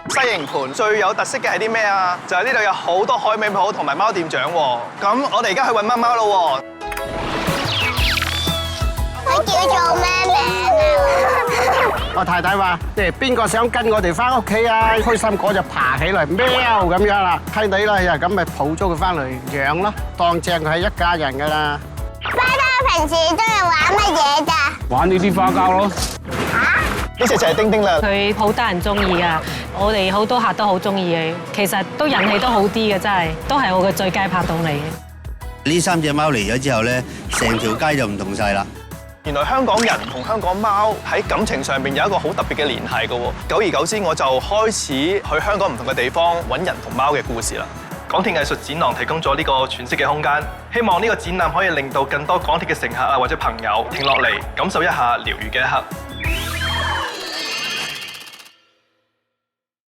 西營盤最有特色嘅係啲咩啊？就係呢度有好多海味鋪同埋貓店長喎。咁我哋而家去揾貓貓咯喎。佢叫做咩名啊？我太太話：邊個想跟我哋翻屋企啊？開心果就爬起嚟喵咁樣啦，睇你啦，又咁咪抱咗佢翻嚟養咯，當正佢係一家人噶啦。爸爸平時中意玩乜嘢㗎？玩呢啲花膠咯。呢隻就係丁丁啦。佢好得人中意啊！我哋好多客都好中意佢，其實都人氣都好啲嘅，真係都係我嘅最佳拍檔嚟嘅。呢3隻貓嚟咗之後咧，成條街就唔同晒啦。原來香港人同香港貓喺感情上面有一個好特別嘅聯繫嘅喎。久而久之，我就開始去香港唔同嘅地方揾人同貓嘅故事啦。港鐵藝術展廊提供咗呢個喘息嘅空間，希望呢個展覽可以令到更多港鐵嘅乘客啊或者朋友停落嚟，感受一下療癒嘅一刻。